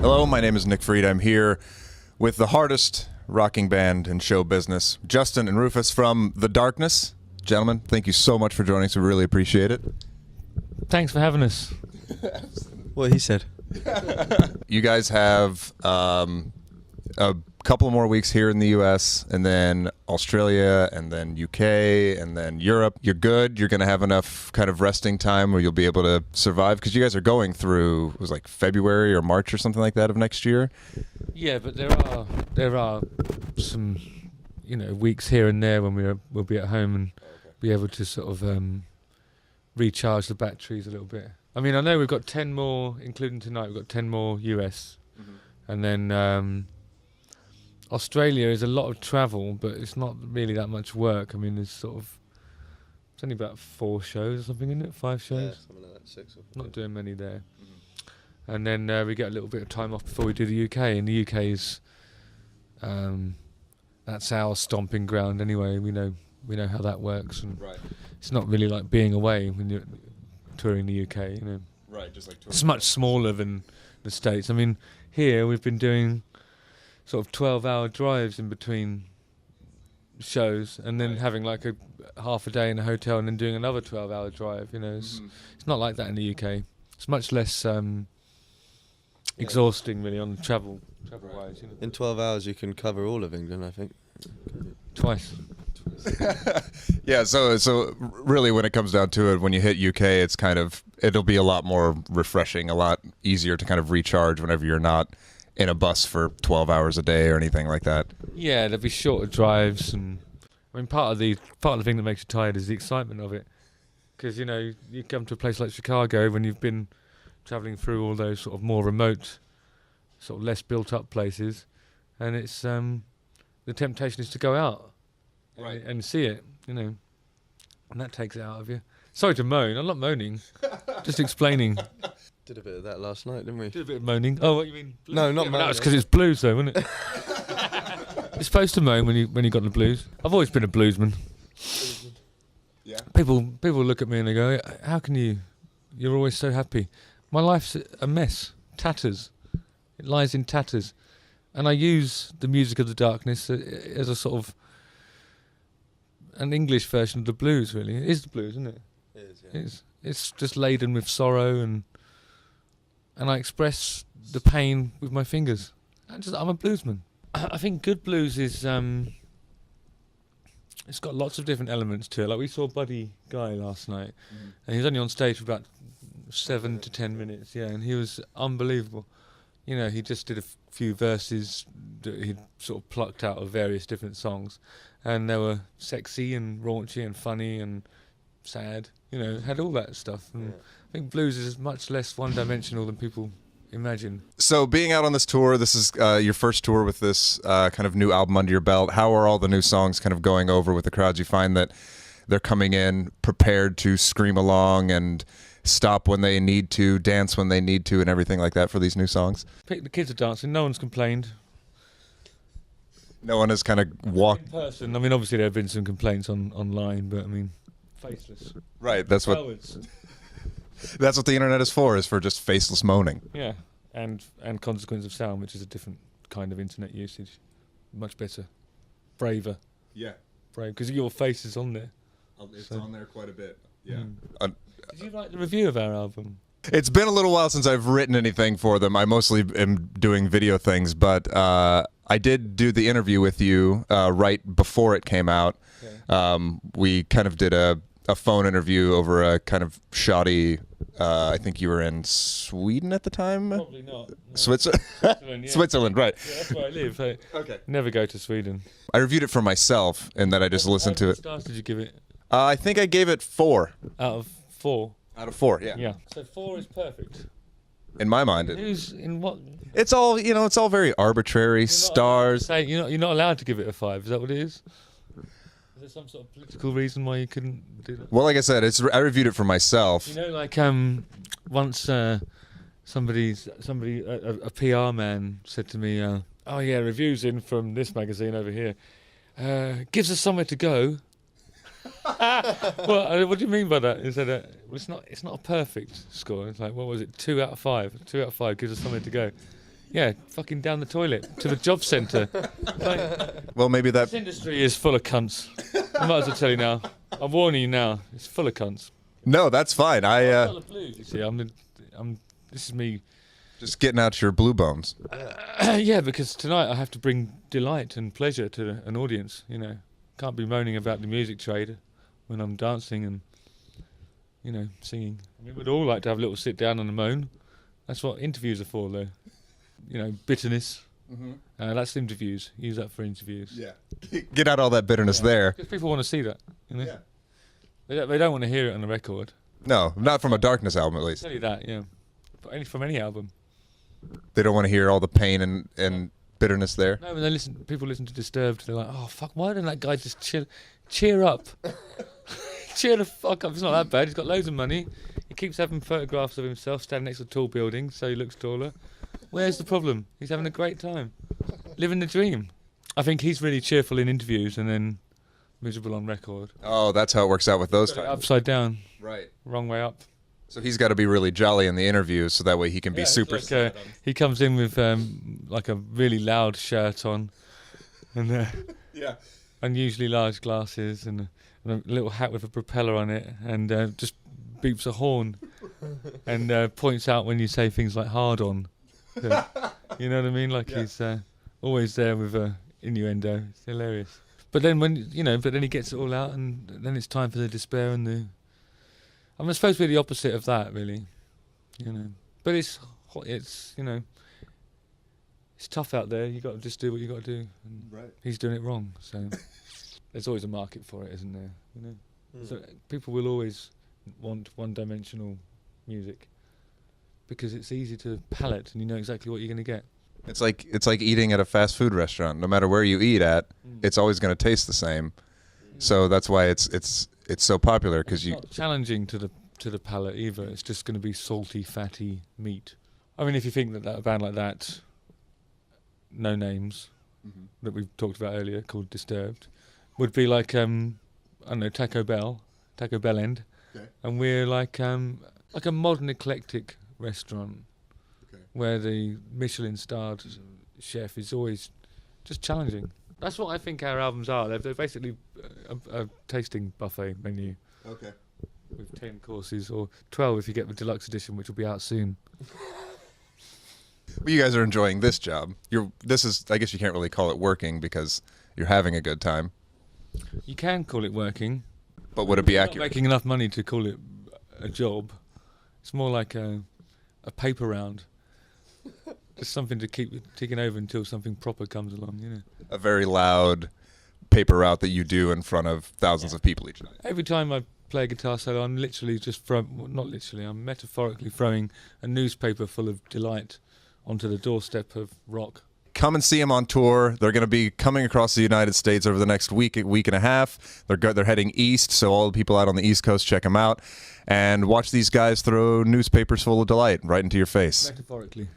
Hello, my name is Nick Freed. I'm here with the hardest rocking band in show business, Justin and Rufus from The Darkness. Gentlemen, thank you so much for joining us. We really appreciate it. Thanks for having us. What he said. You guys have a couple more weeks here in the U.S., and then Australia, and then U.K., and then Europe. You're good. You're going to have enough kind of resting time where you'll be able to survive, because you guys are going through, it was like February or March or something like that of next year. Yeah, but there are some, weeks here and there when we'll be at home and be able to sort of recharge the batteries a little bit. I mean, I know we've got 10 more, including tonight. We've got 10 more US, and then Australia is a lot of travel, but it's not really that much work. I mean, it's only about 4 shows or something, isn't it? 5 shows? Yeah, something like that, 6 or 4. Not doing many there. And then we get a little bit of time off before we do the UK, and the UK is that's our stomping ground anyway. We know how that works, and it's not really like being away when you're touring the UK. Right, just like touring. It's much smaller than the States. I mean, here we've been doing sort of 12-hour drives in between shows, and then having like a half a day in a hotel, and then doing another 12-hour drive. It's not like that in the UK. It's much less exhausting, really, on travel-wise. In 12 hours, you can cover all of England, I think. Twice. Yeah, so really when it comes down to it, when you hit UK, it'll be a lot more refreshing, a lot easier to kind of recharge whenever you're not in a bus for 12 hours a day or anything like that. Yeah, there'll be shorter drives, and I mean part of the thing that makes you tired is the excitement of it, because you come to a place like Chicago when you've been travelling through all those sort of more remote, sort of less built up places, and it's the temptation is to go out and see it, and that takes it out of you. Sorry to moan. I'm not moaning, just explaining. Did a bit of that last night, didn't we? Did a bit of moaning. Oh, what you mean? Blues? No, not moaning. That was because it's blues, though, wasn't it? You're supposed to moan when you got the blues. I've always been a bluesman. Yeah. People look at me and they go, "How can you? You're always so happy." My life's a mess, tatters. It lies in tatters, and I use the music of the darkness as a sort of an English version of the blues. Really, it is the blues, isn't it? It is. Yeah. It's just laden with sorrow, and I express the pain with my fingers. I'm a bluesman. I think good blues is it's got lots of different elements to it. Like we saw Buddy Guy last night, and he was only on stage for about 7 to 10 minutes. Yeah, and he was unbelievable. He just did a few verses that he'd sort of plucked out of various different songs, and they were sexy and raunchy and funny and sad. Had all that stuff. And I think blues is much less one-dimensional than people imagine. So being out on this tour, this is your first tour with this kind of new album under your belt. How are all the new songs kind of going over with the crowds? You find that they're coming in prepared to scream along and stop when they need to, dance when they need to, and everything like that for these new songs? The kids are dancing. No one's complained. No one has kind of walked... In person, I mean, obviously there have been some complaints online, but I mean, faceless. Right, that's what the internet is for just faceless moaning. Yeah, and consequence of sound, which is a different kind of internet usage. Much better. Braver. Yeah. Brave, because your face is on there. It's on there quite a bit, yeah. Did you write the review of our album? It's been a little while since I've written anything for them. I mostly am doing video things, but I did do the interview with you right before it came out. Okay. We kind of did a phone interview over a kind of shoddy, I think you were in Sweden at the time? Probably not. No. Switzerland, yeah. Switzerland, right. Yeah, that's where I live. Okay. Never go to Sweden. I reviewed it for myself, and then I just listened to it. How many stars did you give it? I think I gave it 4. Out of 4? Out of 4, yeah. Yeah. So 4 is perfect. In my mind. Who's in what? It's all, it's all very arbitrary. Stars. You're not allowed to give it a 5. Is that what it is? Is there some sort of political reason why you couldn't do that? Well, like I said, I reviewed it for myself. Once somebody, a PR man said to me, "Oh yeah, reviews in from this magazine over here. Gives us somewhere to go." Well, what do you mean by that? He said, well, it's not a perfect score. It's like, what was it? 2 out of 5. 2 out of 5 gives us somewhere to go. Yeah, fucking down the toilet to the job centre. Like, Well, maybe this that. industry is full of cunts. I might as well tell you now. I'm warning you now. It's full of cunts. No, that's fine. I'm not the blues, you see, this is me. Just getting out your blue bones. Yeah, because tonight I have to bring delight and pleasure to an audience. You know, can't be moaning about the music trade when I'm dancing and, you know, singing. I mean, we'd all like to have a little sit down and a moan. That's what interviews are for, though. You know, bitterness. That's interviews. Use that for interviews. Yeah. Get out all that bitterness there. Because people want to see that. You know? Yeah. They don't want to hear it on the record. No, not from a Darkness album, at least. I'll tell you that, yeah. From any album. They don't want to hear all the pain and bitterness there. No, when people listen to Disturbed, they're like, oh, fuck, why didn't that guy just cheer up? Cheer the fuck up. It's not that bad. He's got loads of money. He keeps having photographs of himself standing next to tall buildings so he looks taller. Where's the problem? He's having a great time. Living the dream. I think he's really cheerful in interviews and then miserable on record. Oh, that's how it works out with those types. Upside down. Right. Wrong way up. So he's got to be really jolly in the interviews so that way he can be super. Like, he comes in with like a really loud shirt on and Yeah. unusually large glasses and a little hat with a propeller on it and just beeps a horn and points out when you say things like hard on. You know what I mean? Like he's always there with a innuendo. It's hilarious. But then then he gets it all out and then it's time for the despair and the... I'm supposed to be the opposite of that, really. You know. But it's tough out there. You got to just do what you got to do. And Right. he's doing it wrong, so there's always a market for it, isn't there? You know. So people will always want one-dimensional music because it's easy to palate and you know exactly what you're going to get. It's like eating at a fast food restaurant. No matter where you eat at, it's always going to taste the same. So that's why it's so popular because you. Not challenging to the palate either. It's just going to be salty, fatty meat. I mean, if you think that a band like that, No Names, that we've talked about earlier, called Disturbed, would be like I don't know, Taco Bell End, and we're like a modern eclectic restaurant where the Michelin-starred chef is always just challenging. That's what I think our albums are. They're basically a tasting buffet menu. Okay. With 10 courses, or 12 if you get the deluxe edition, which will be out soon. Well, you guys are enjoying this job. I guess you can't really call it working because you're having a good time. You can call it working. But would it be You're not accurate? making enough money to call it a job. It's more like a paper round. Just something to keep ticking over until something proper comes along, you know. A very loud paper route that you do in front of thousands of people each night. Every time I play a guitar solo, I'm literally just I'm metaphorically throwing a newspaper full of delight onto the doorstep of rock. Come and see them on tour. They're going to be coming across the United States over the next week and a half. They're heading east, so all the people out on the East Coast, check them out. And watch these guys throw newspapers full of delight right into your face. Metaphorically.